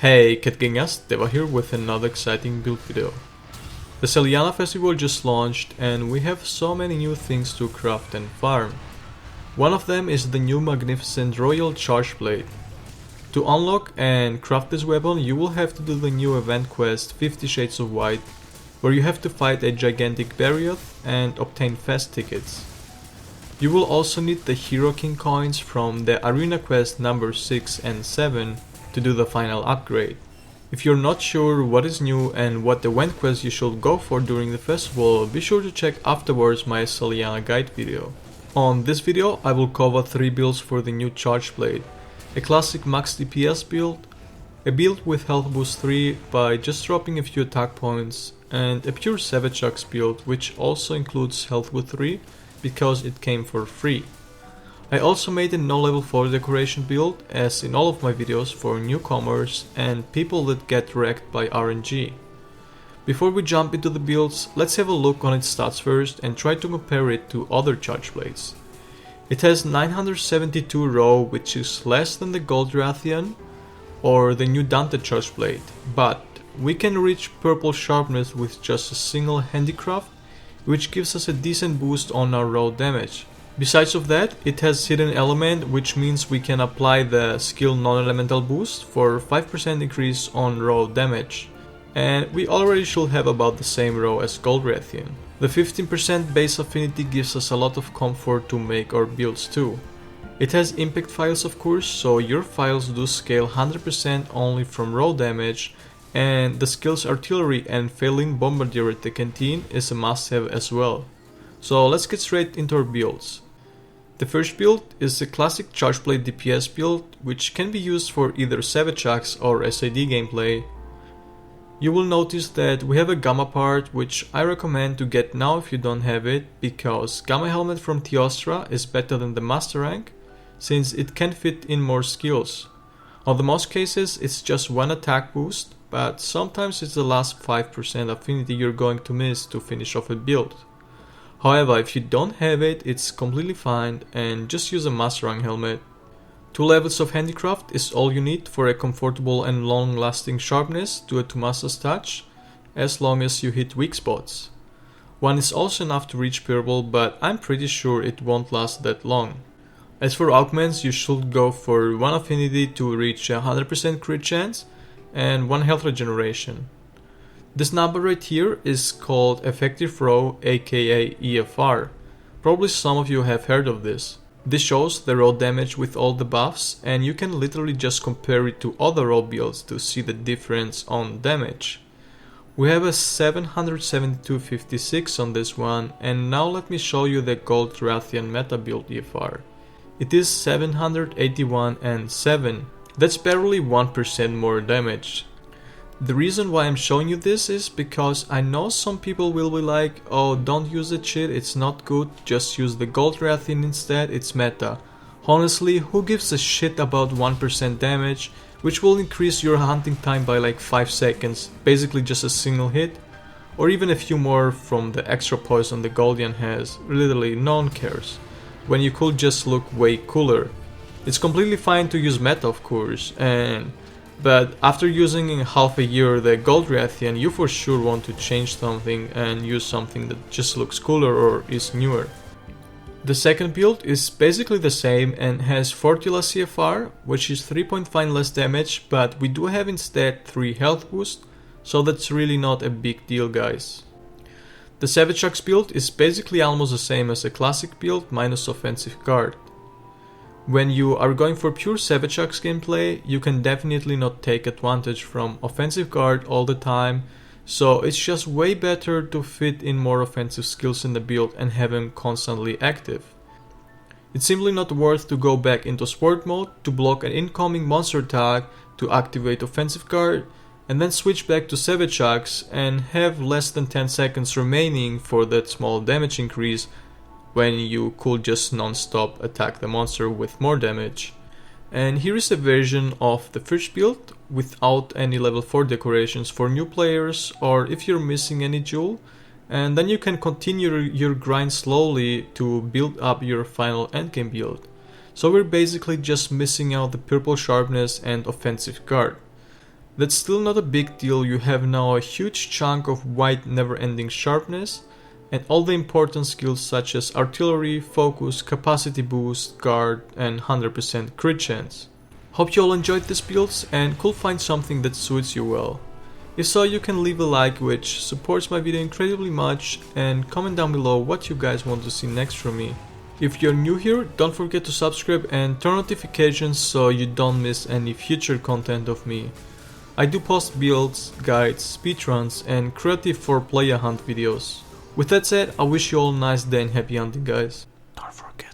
Hey Catgingas, DEVA here with another exciting build video. The Seliana festival just launched and we have so many new things to craft and farm. One of them is the new magnificent Royal Charge Blade. To unlock and craft this weapon you will have to do the new event quest 50 Shades of White, where you have to fight a gigantic Barioth and obtain fast tickets. You will also need the Hero King coins from the arena quest number 6 and 7 to do the final upgrade. If you're not sure what is new and what event quest you should go for during the festival, be sure to check afterwards my Seliana guide video. On this video I will cover 3 builds for the new Charge Blade. A classic max DPS build, a build with health boost 3 by just dropping a few attack points, and a pure Savage Axe build which also includes health boost 3 because it came for free. I also made a no level 4 decoration build, as in all of my videos, for newcomers and people that get wrecked by RNG. Before we jump into the builds, let's have a look on its stats first and try to compare it to other Charge Blades. It has 972 raw, which is less than the Gold Rathian or the new Dante Charge Blade, but we can reach purple sharpness with just a single handicraft, which gives us a decent boost on our raw damage. Besides of that, it has hidden element, which means we can apply the skill non-elemental boost for 5% increase on raw damage. And we already should have about the same raw as Gold Rathian. The 15% base affinity gives us a lot of comfort to make our builds too. It has impact files of course, so your files do scale 100% only from raw damage, and the skills Artillery and Failing Bombardier at the Canteen is a must-have as well. So let's get straight into our builds. The first build is a classic Charge Blade DPS build, which can be used for either Savage Axe or SID gameplay. You will notice that we have a Gamma part, which I recommend to get now if you don't have it, because Gamma Helmet from Teostra is better than the Master Rank, since it can fit in more skills. On the most cases it's just one attack boost, but sometimes it's the last 5% affinity you're going to miss to finish off a build. However, if you don't have it, it's completely fine and just use a Master Rank helmet. 2 levels of Handicraft is all you need for a comfortable and long-lasting sharpness to a Tumasa's touch, as long as you hit weak spots. 1 is also enough to reach purple, but I'm pretty sure it won't last that long. As for augments, you should go for 1 affinity to reach 100% crit chance and 1 health regeneration. This number right here is called Effective Raw, aka EFR. Probably some of you have heard of this. This shows the raw damage with all the buffs, and you can literally just compare it to other raw builds to see the difference on damage. We have a 772.56 on this one, and now let me show you the Gold Rathian meta build EFR. It is 781 and 7. That's barely 1% more damage. The reason why I'm showing you this is because I know some people will be like, oh, don't use that shit, it's not good, just use the Gold Rathian instead, it's meta. Honestly, who gives a shit about 1% damage, which will increase your hunting time by like 5 seconds, basically just a single hit? Or even a few more from the extra poison the Goldian has, literally no one cares, when you could just look way cooler. It's completely fine to use meta of course, but after using in half a year the Gold Rathian, you for sure want to change something and use something that just looks cooler or is newer. The second build is basically the same and has 40 less CFR, which is 3.5 less damage, but we do have instead 3 health boost, so that's really not a big deal guys. The Savage Axe build is basically almost the same as a classic build minus offensive guard. When you are going for pure Savage Axe gameplay, you can definitely not take advantage from offensive guard all the time, so it's just way better to fit in more offensive skills in the build and have them constantly active. It's simply not worth to go back into sport mode to block an incoming monster attack to activate offensive guard, and then switch back to Savage Axe and have less than 10 seconds remaining for that small damage increase, when you could just non-stop attack the monster with more damage. And here is a version of the first build without any level 4 decorations for new players or if you're missing any jewel, and then you can continue your grind slowly to build up your final endgame build. So we're basically just missing out the purple sharpness and offensive guard. That's still not a big deal, you have now a huge chunk of white never-ending sharpness, and all the important skills such as artillery, focus, capacity boost, guard, and 100% crit chance. Hope you all enjoyed these builds and could find something that suits you well. If so, you can leave a like, which supports my video incredibly much, and comment down below what you guys want to see next from me. If you're new here, don't forget to subscribe and turn notifications so you don't miss any future content of me. I do post builds, guides, speedruns, and creative for playa hunt videos. With that said, I wish you all a nice day and happy hunting, guys. Don't forget